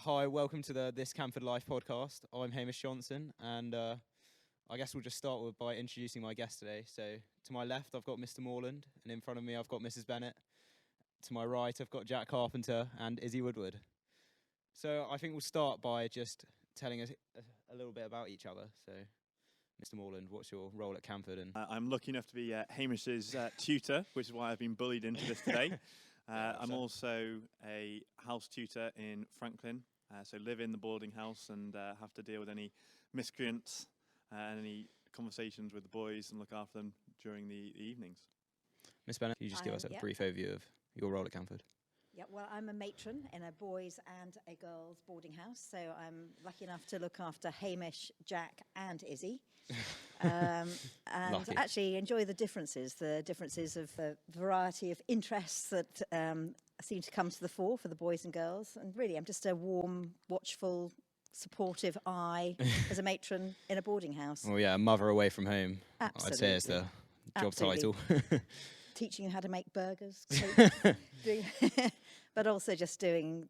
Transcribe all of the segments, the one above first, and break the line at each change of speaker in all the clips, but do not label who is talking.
Hi, welcome to the This Canford Life Podcast. I'm Hamish Johnson, and I guess we'll just start by introducing my guest today. So, to my left, I've got Mr. Morland, and in front of me, I've got Mrs. Bennett. To my right, I've got Jack Carpenter and Izzy Woodward. So, I think we'll start by just telling us a little bit about each other. So, Mr. Morland, what's your role at Canford? And
I'm lucky enough to be Hamish's tutor, which is why I've been bullied into this today. I'm also a house tutor in Franklin, so live in the boarding house and have to deal with any miscreants and any conversations with the boys and look after them during the evenings.
Miss Bennett, can you just give us a brief overview of your role at Canford?
Yeah, well, I'm a matron in a boys' and a girls' boarding house, so I'm lucky enough to look after Hamish, Jack and Izzy. And actually enjoy the differences of the variety of interests that seem to come to the fore for the boys and girls. And really, I'm just a warm, watchful, supportive eye as a matron in a boarding house.
Well, yeah, a mother away from home,
Absolutely.
I'd say is the job title.
Teaching you how to make burgers, but also just doing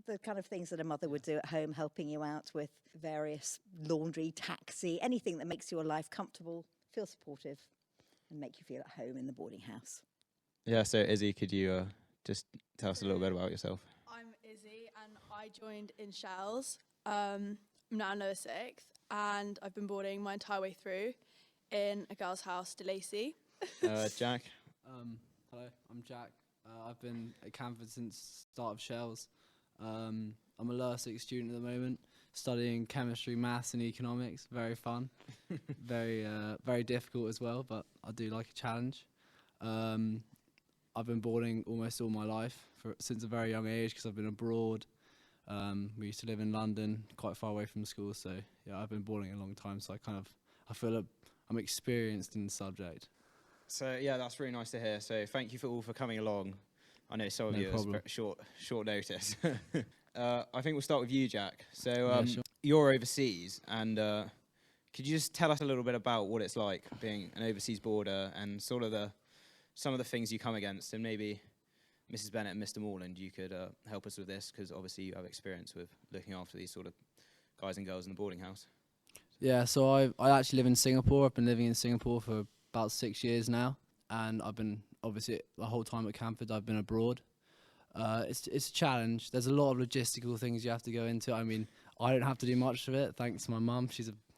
the kind of things that a mother would do at home, helping you out with various laundry, taxi, anything that makes your life comfortable, feel supportive, and make you feel at home in the boarding house.
Yeah, so Izzy, could you just tell us a little bit about yourself?
I'm Izzy, and I joined in Shells. I'm now in lower sixth, and I've been boarding my entire way through in a girls' house, De Lacy.
Jack?
Hello, I'm Jack. I've been at Canford since start of Shells. I'm a lower sixth student at the moment, studying chemistry, maths and economics. Very fun, very difficult as well, but I do like a challenge. I've been boarding almost all my life since a very young age because I've been abroad. We used to live in London, quite far away from school, so yeah, I've been boarding a long time, so I feel I'm experienced in the subject.
So yeah, that's really nice to hear. So thank you for coming along. I know some of you it's very short notice. I think we'll start with you, Jack. So
Sure.
You're overseas, and could you just tell us a little bit about what it's like being an overseas boarder and sort of some of the things you come against, and maybe Mrs. Bennett and Mr. Morland, you could help us with this because obviously you have experience with looking after these sort of guys and girls in the boarding house.
Yeah, so I actually live in Singapore. I've been living in Singapore for about 6 years now, and I've been obviously the whole time at Canford I've been abroad. It's a challenge. There's a lot of logistical things you have to go into. I mean, I don't have to do much of it thanks to my mum.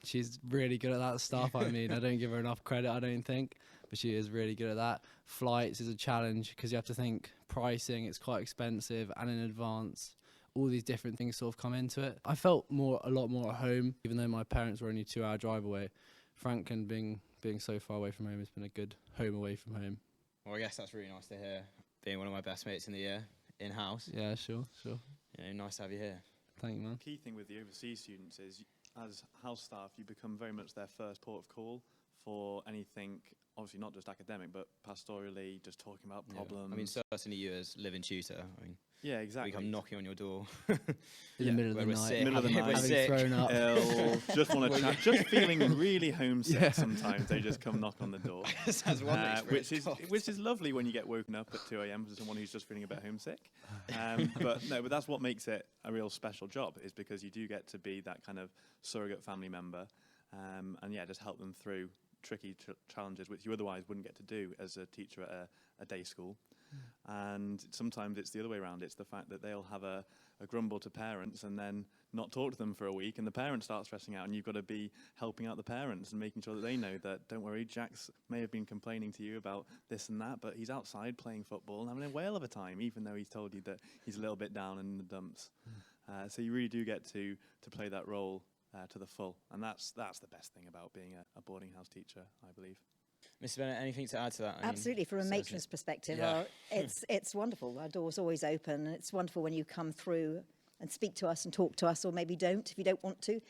She's really good at that stuff. I mean, I don't give her enough credit, I don't think, but she is really good at that. Flights is a challenge because you have to think pricing. It's quite expensive and in advance. All these different things sort of come into it. I felt a lot more at home, even though my parents were only a 2-hour drive away. Franklin being so far away from home has been a good home away from home.
Well, I guess that's really nice to hear, being one of my best mates in the year, in-house.
Yeah, sure.
You know, nice to have you here.
Thank you, man.
The key thing with the overseas students is, as house staff, you become very much their first port of call for anything, obviously not just academic, but pastorally, just talking about problems.
I mean, certainly you as living tutor,
yeah, exactly.
we come knocking on your door.
In the middle of the night.
Middle of the night.
Having thrown up.
Ill, just want to chat, just feeling really homesick sometimes. They just come knock on the door.
That's one
which is lovely when you get woken up at 2 a.m. for someone who's just feeling a bit homesick. But that's what makes it a real special job, is because you do get to be that kind of surrogate family member, and just help them through tricky challenges which you otherwise wouldn't get to do as a teacher at a day school. And sometimes it's the other way around. It's the fact that they'll have a grumble to parents and then not talk to them for a week, and the parents start stressing out, and you've got to be helping out the parents and making sure that they know that, don't worry, Jax may have been complaining to you about this and that, but he's outside playing football and having a whale of a time, even though he's told you that he's a little bit down in the dumps. So you really do get to play that role to the full, and that's the best thing about being a boarding house teacher, I believe.
Mr. Bennett, anything to add to that?
Absolutely, from a matron's perspective, it's wonderful. Our door's always open, and it's wonderful when you come through and speak to us and talk to us, or maybe don't if you don't want to.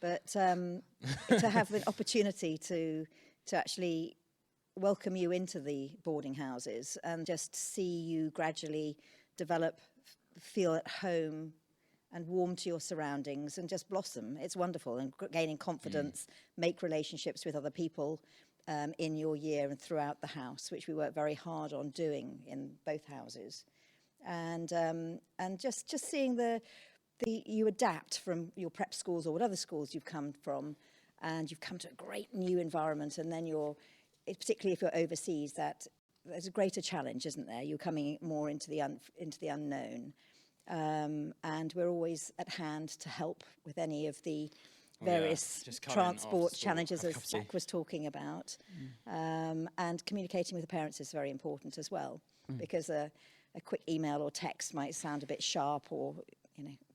But to have the opportunity to actually welcome you into the boarding houses and just see you gradually develop, feel at home, and warm to your surroundings and just blossom. It's wonderful, and gaining confidence, make relationships with other people in your year and throughout the house, which we work very hard on doing in both houses. And just seeing the you adapt from your prep schools or what other schools you've come from, and you've come to a great new environment, and then particularly if you're overseas, that there's a greater challenge, isn't there? You're coming more into the unknown, and we're always at hand to help with any of the various transport challenges, as Zach was talking about, and communicating with the parents is very important as well, because a quick email or text might sound a bit sharp, or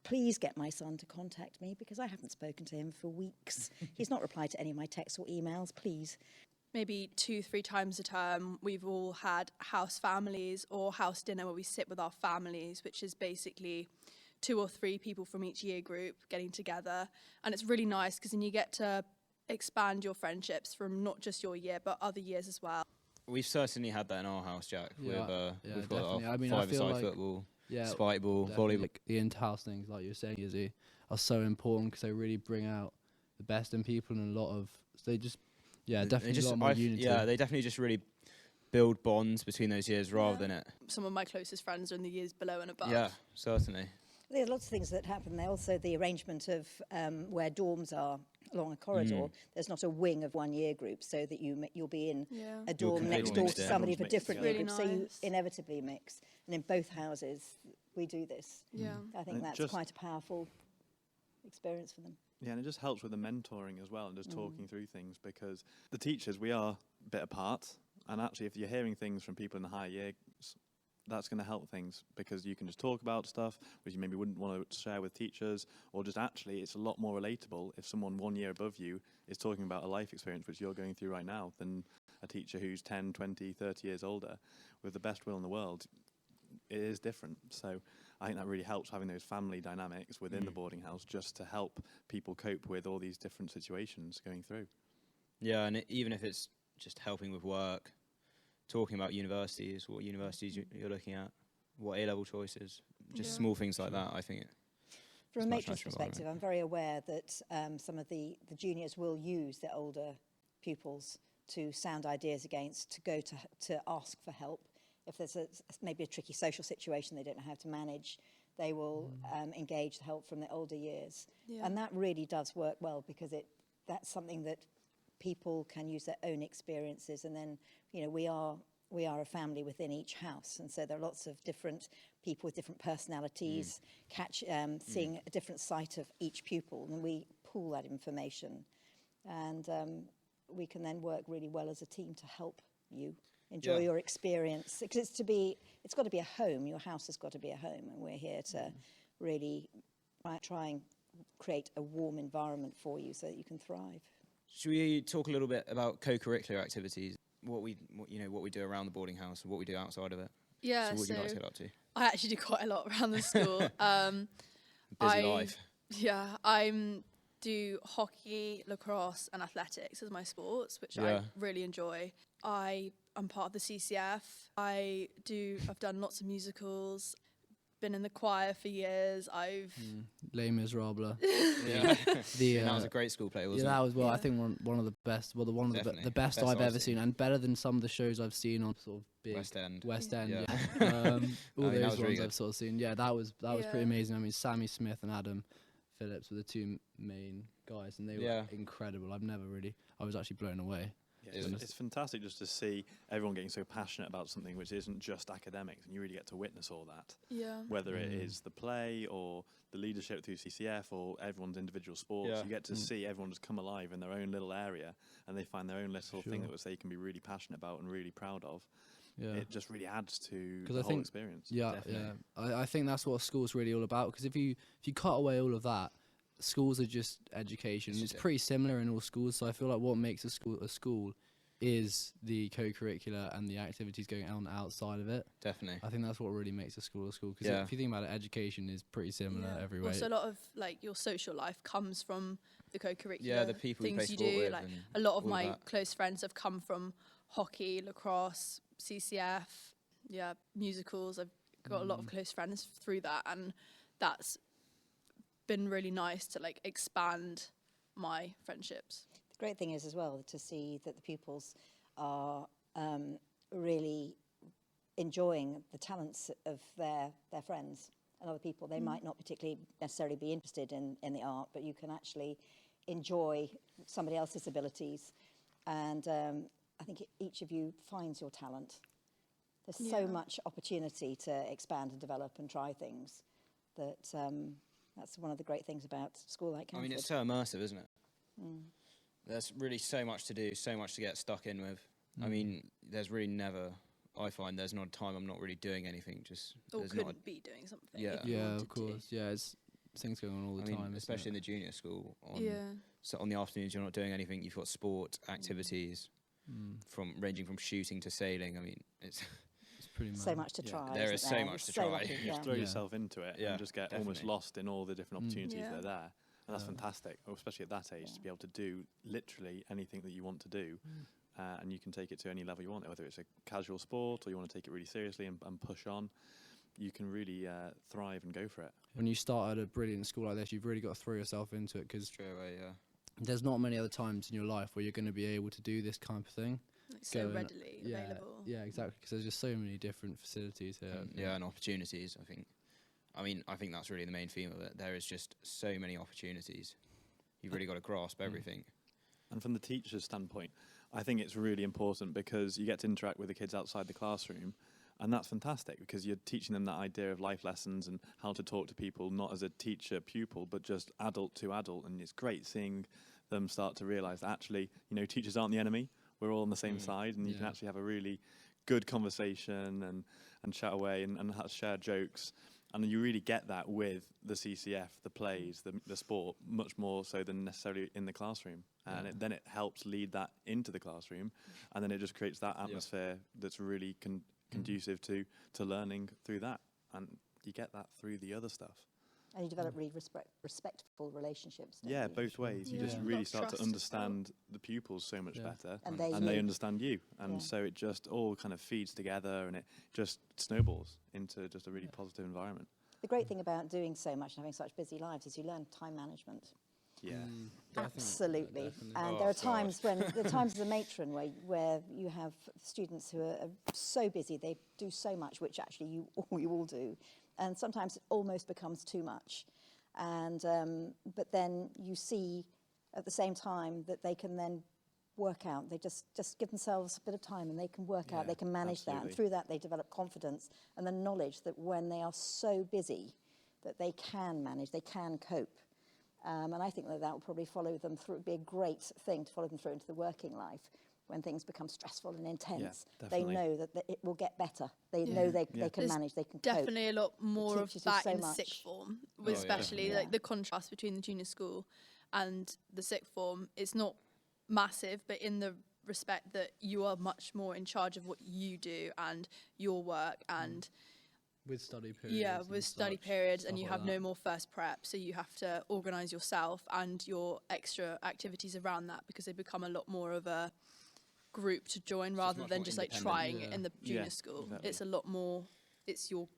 please get my son to contact me because I haven't spoken to him for weeks. He's not replied to any of my texts or emails, please.
Maybe 2-3 times a term, we've all had house families or house dinner where we sit with our families, which is basically 2 or 3 people from each year group getting together. And it's really nice because then you get to expand your friendships from not just your year, but other years as well.
We've certainly had that in our house, Jack.
Yeah,
We've got our
I
five-a-side
feel like,
football, spike ball, volleyball.
Like the inter-house things, like you were saying, Izzy, are so important because they really bring out the best in people, and a lot of definitely a lot more unity.
Yeah, they definitely just really build bonds between those years rather than it.
Some of my closest friends are in the years below and above.
Yeah, certainly.
There are lots of things that happen there. Also, the arrangement of where dorms are along a corridor. There's not a wing of one year group, so that you'll be in a dorm next door to somebody of a different year group. So you inevitably mix. And in both houses, we do this.
Yeah,
I think that's quite a powerful experience for them.
Yeah, and it just helps with the mentoring as well, and just talking through things, because the teachers, we are a bit apart, and actually if you're hearing things from people in the higher years, that's going to help things, because you can just talk about stuff which you maybe wouldn't want to share with teachers, or just actually it's a lot more relatable if someone 1 year above you is talking about a life experience which you're going through right now than a teacher who's 10, 20, 30 years older. With the best will in the world, it is different. So I think that really helps, having those family dynamics within the boarding house, just to help people cope with all these different situations going through.
Yeah, and even if it's just helping with work, talking about universities, what universities you're looking at, what A-level choices, just small things like that, I think.
From a matron's perspective, I'm very aware that some of the juniors will use their older pupils to sound ideas against, to go to ask for help. If there's maybe a tricky social situation they don't know how to manage, they will engage the help from the older years. Yeah. And that really does work well, because that's something that people can use their own experiences. And then, we are a family within each house. And so there are lots of different people with different personalities, seeing a different side of each pupil. And we pool that information. And we can then work really well as a team to help you enjoy your experience, because it's got to be a home. Your house has got to be a home, and we're here to really try and create a warm environment for you so that you can thrive.
Should we talk a little bit about co-curricular activities? What we do around the boarding house and what we do outside of it?
Yeah,
so what do you guys get up to?
I actually do quite a lot around the school.
Busy life.
Yeah, I do hockey, lacrosse and athletics as my sports, which I really enjoy. I'm part of the CCF. I've done lots of musicals, been in the choir for years.
Les Miserables.
That was a great school play, wasn't it?
That was I think one of the best. Well, one of the best I've ever seen, and better than some of the shows I've seen on sort of big
West End.
All those ones I've sort of seen. Yeah, that was pretty amazing. I mean, Sammy Smith and Adam Phillips were the two main guys, and they were incredible. I was actually blown away.
Yeah, it's fantastic just to see everyone getting so passionate about something which isn't just academics, and you really get to witness all that. Yeah. Whether it is the play or the leadership through CCF or everyone's individual sports, you get to see everyone just come alive in their own little area, and they find their own little thing that they can be really passionate about and really proud of. Yeah. It just really adds to the whole experience.
Yeah, I think that's what school's really all about, because if you cut away all of that, schools are just education. It's pretty similar in all schools, so I feel like what makes a school is the co-curricular and the activities going on outside of it.
Definitely.
I think that's what really makes a school, because if you think about it, education is pretty similar everywhere.
Also, a lot of your social life comes from the co-curricular
the people
things you do. Like a lot of my close friends have come from hockey, lacrosse, CCF, musicals. I've got a lot of close friends through that, and that's been really nice to expand my friendships.
The great thing is as well to see that the pupils are really enjoying the talents of their friends. and other people, they might not particularly necessarily be interested in the art, but you can actually enjoy somebody else's abilities. And I think each of you finds your talent. There's so much opportunity to expand and develop and try things that that's one of the great things about school like Canford.
I mean, it's so immersive, isn't it? There's really so much to do, so much to get stuck in with. I mean, there's really never, I find there's not a time I'm not really doing anything. Just
Or
there's
couldn't be doing something.
Yeah.
if you
Yeah,
wanted
of course.
To.
Yeah, it's things going on all the
I mean,
time,
especially in
isn't
the junior school.
Yeah.
So on the afternoons, you're not doing anything. You've got sport activities, from ranging from shooting to sailing. I mean, it's
pretty mad.
So much to try.
There is
isn't
so
there?
much
It's
to
so
try.
lucky,
You
yeah.
just throw
Yeah.
yourself into it
Yeah,
and just get almost
definitely.
lost in all the different opportunities
Yeah.
that are there. And that's fantastic, especially at that age, to be able to do literally anything that you want to do. And you can take it to any level you want, whether it's a casual sport or you want to take it really seriously and push on. You can really thrive and go for it.
When you start at a brilliant school like this, you've really got to throw yourself into it, because
straight away. Yeah.
there's not many other times in your life where you're going to be able to do this kind of thing.
Like so
Going-
readily available.
Yeah, exactly, because there's just so many different facilities here.
And opportunities. I think that's really the main theme of it. There is just so many opportunities. You've really got to grasp everything.
And from the teacher's standpoint, I think it's really important because you get to interact with the kids outside the classroom, and that's fantastic because you're teaching them that idea of life lessons and how to talk to people, not as a teacher pupil, but just adult to adult. And it's great seeing them start to realise that actually, teachers aren't the enemy. We're all on the same side, and you can actually have a really good conversation and chat away and share jokes. And you really get that with the CCF, the plays, the sport, much more so than necessarily in the classroom. And then it helps lead that into the classroom, and then it just creates that atmosphere that's really conducive to learning through that. And you get that through the other stuff.
And you develop really respectful relationships. don't
Yeah,
you?
both ways. You
Yeah.
just
A
really
lot of
start to
trust as
understand the pupils so much better,
And they
they
you.
understand you. And
Yeah.
so it just all kind of feeds together, and it just snowballs into just a really positive environment.
The great thing about doing so much and having such busy lives is you learn time management.
Yeah.
Absolutely.
definitely.
And
Oh,
there are
God.
times as a matron where you have students who are so busy, they do so much, which actually you all do, and sometimes it almost becomes too much. And but then you see at the same time that they can then work out. They just give themselves a bit of time and they can work out.
Yeah,
They can manage that, and
absolutely.
through that they develop confidence and the knowledge that when they are so busy, that they can manage, they can cope. And I think that will probably follow them through, be a great thing to follow them through into the working life. When things become stressful and intense, they
definitely.
know that it will get better. They know they can
There's
manage, they can cope.
Definitely a lot more of
teachers do
that
so
in
much.
sixth form,
yeah.
especially
Yeah.
like the contrast between the junior school and the sixth form. It's not massive, but in the respect that you are much more in charge of what you do and your work and
with study periods.
with study periods, and you have no more first prep, so you have to organise yourself and your extra activities around that because they become a lot more of a group to join rather
much
than
more
just like
independent.
trying it in the junior
Yeah,
school.
exactly.
It's a lot more, it's your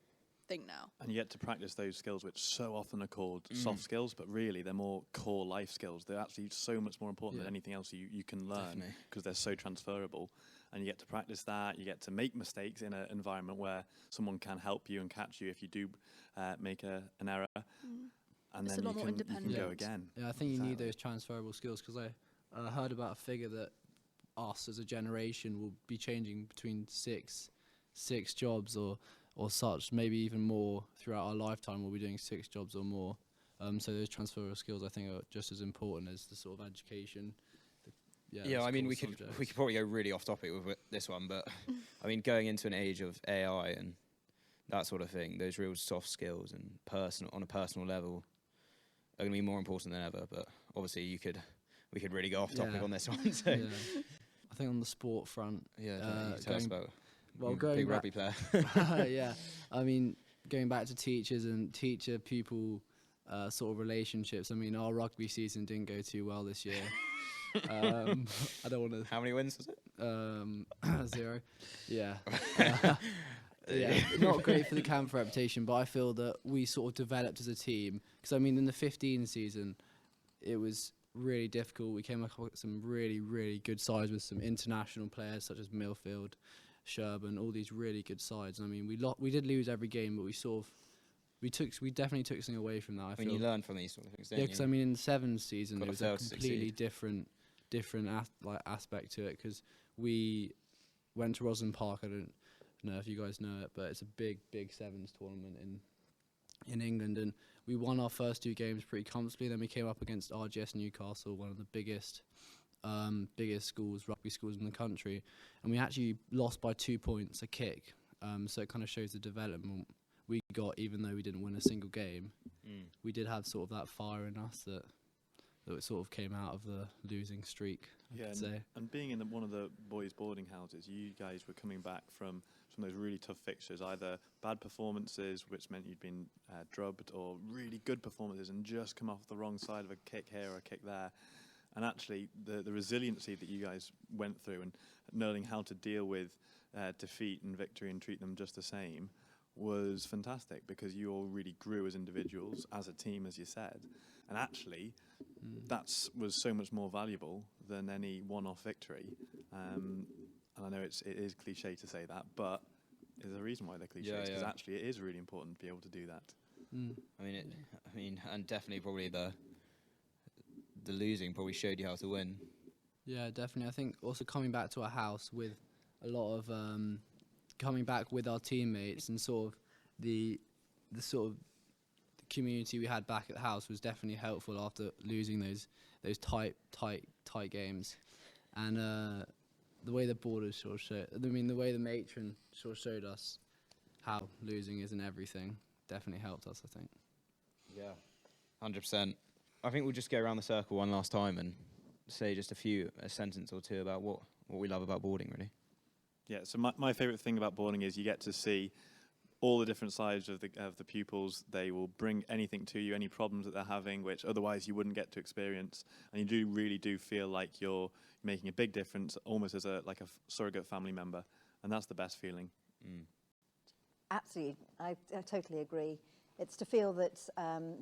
thing now.
And you get to practice those skills which so often are called soft skills, but really they're more core life skills. They're actually so much more important than anything else you can learn
Definitely.
because they're so transferable. And you get to practice that. You get to make mistakes in an environment where someone can help you and catch you if you do make an error. And
It's
then
a lot
you
more
can go
independent.
again.
Yeah, I think you need
Exactly.
those transferable skills, because I heard about a figure that us as a generation will be changing between six jobs or such, maybe even more throughout our lifetime. We'll be doing 6 jobs or more. So those transferable skills, I think, are just as important as the sort of education.
Yeah, I mean, we could probably go really off topic with this one, but I mean, going into an age of AI and that sort of thing, those real soft skills and on a personal level are going to be more important than ever. But obviously, we could really go off topic on this one. So
Yeah. I think on the sport front,
yeah, tell us about.
going
big
back-
rugby player.
yeah, I mean, going back to teachers and teacher-pupil sort of relationships, I mean, our rugby season didn't go too well this year. I don't want
How many wins was it?
to 0. Yeah. Yeah, not great for the Canford reputation, but I feel that we sort of developed as a team. Because, I mean, in the 15 season, it was really difficult. We came up with some really, really good sides with some international players such as Millfield, Sherburn, all these really good sides. I mean, we did lose every game, but we sort of we definitely took something away from that. I feel.
You learn from these sort of things, don't
Yeah,
you?
because I mean, in the sevens season,
Gotta
it was
fail
a
to
completely
succeed.
different aspect to it, because we went to Roslyn Park. I don't know if you guys know it, but it's a big sevens tournament in England, and we won our first 2 games pretty comfortably. Then we came up against RGS Newcastle, one of the biggest schools, rugby schools in the country, and we actually lost by 2 points a kick. So it kind of shows the development we got, even though we didn't win a single game. We did have sort of that fire in us that it sort of came out of the losing streak, I could say.
And being in one of the boys' boarding houses, you guys were coming back from some of those really tough fixtures, either bad performances, which meant you'd been drubbed, or really good performances and just come off the wrong side of a kick here or a kick there. And actually, the resiliency that you guys went through and knowing how to deal with defeat and victory and treat them just the same was fantastic, because you all really grew as individuals, as a team, as you said. And actually, that was so much more valuable than any one-off victory. And I know it is cliche to say that, but there's a reason why they're cliches, because actually it is really important to be able to do that.
I mean, and definitely probably the losing probably showed you how to win.
Yeah, definitely. I think also coming back to our house with a lot of coming back with our teammates, and sort of the community we had back at the house was definitely helpful after losing those tight games. And the way the boarders sort of showed, the way the matron sort of showed us how losing isn't everything, definitely helped us, I think.
Yeah, 100%. I think we'll just go around the circle one last time and say just a sentence or two about what we love about boarding, really.
Yeah, so my favourite thing about boarding is you get to see all the different sides of the pupils. They will bring anything to you, any problems that they're having, which otherwise you wouldn't get to experience. And you really do feel like you're making a big difference, almost as a surrogate family member. And that's the best feeling.
Absolutely, I totally agree. It's to feel that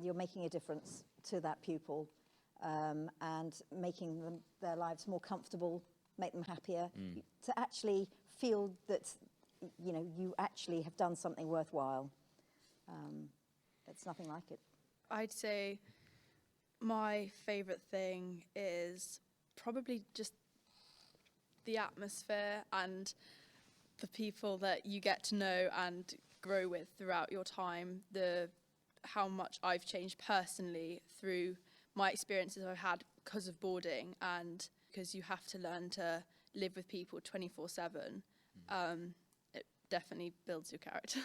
you're making a difference to that pupil, and making their lives more comfortable, make them happier, to actually feel that you actually have done something worthwhile. It's nothing like it.
I'd say my favourite thing is probably just the atmosphere and the people that you get to know and grow with throughout your time. How much I've changed personally through my experiences I've had because of boarding, and because you have to learn to live with people 24/7. It definitely builds your character.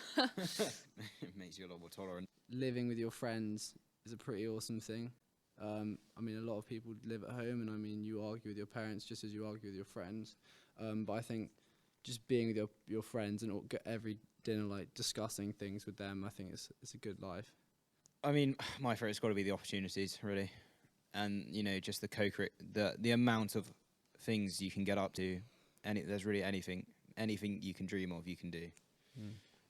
It makes you a lot more tolerant.
Living with your friends is a pretty awesome thing. A lot of people live at home, and you argue with your parents just as you argue with your friends. But I think just being with your friends and every dinner, discussing things with them, I think it's a good life.
I mean, my favourite's got to be the opportunities, really, and just the amount of things you can get up to. There's really anything you can dream of, you can do,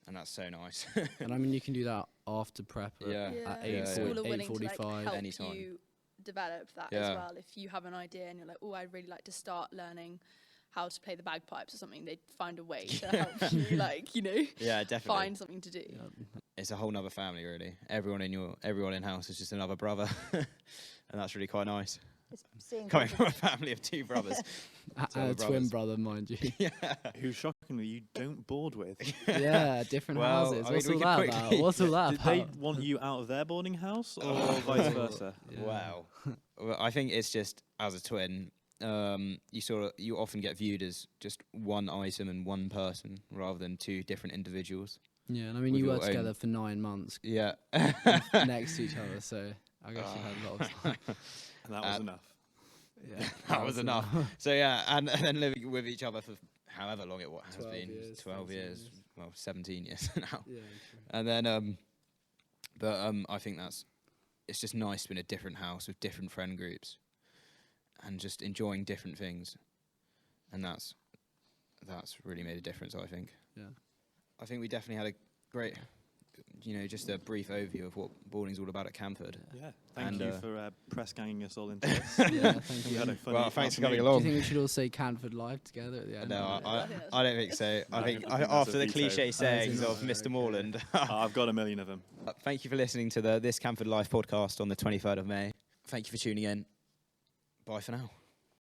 and that's so nice.
And you can do that after prep at
School are willing to
8:45
help
anytime.
you develop that as well. If you have an idea and you're like, I'd really like to start learning how to play the bagpipes or something, they'd find a way to help you,
Yeah, definitely.
find something to do.
Yeah.
It's a whole nother family, really. Everyone in house is just another brother, and that's really quite nice.
It's seeing
Coming
people-
from a family of 2 brothers.
And a twin brother, mind you.
Who shockingly you don't board with.
Yeah, different
Well,
houses.
I mean,
What's
we
all
could
that
quickly-
about? What's all that
Did
about?
they want you out of their boarding house, or vice versa?
Yeah.
Wow. Well, I think it's just, as a twin, you often get viewed as just one item and one person rather than 2 different individuals.
Yeah, and
with
you
your
were
own-
together for 9 months
Yeah.
next to each other, so I guess you had a lot of time.
And that was enough.
Yeah,
That was enough. So yeah, and then living with each other for however long it has
12
been,
years,
12
13
years,
years.
well, 17 years now.
Yeah,
And then, I think it's just nice to be in a different house with different friend groups, and just enjoying different things, and that's really made a difference, I think.
Yeah.
I think we definitely had a just a brief overview of what boarding's all about at Canford.
Yeah, thank
And,
you for press ganging us all into this.
Yeah, thank
We
you.
had a funny
Well, thanks for coming
afternoon.
Do you
along.
think we should all say Canford Life together at the end?
No,
I think that's-
I don't think so.
No,
I think
I think that's
after
a
the
veto.
cliche sayings
not?
of Mr.
Okay.
Morland.
I've got a million of them.
Thank you for listening to the This Canford Life podcast on the 23rd of May. Thank you for tuning in. Bye for now.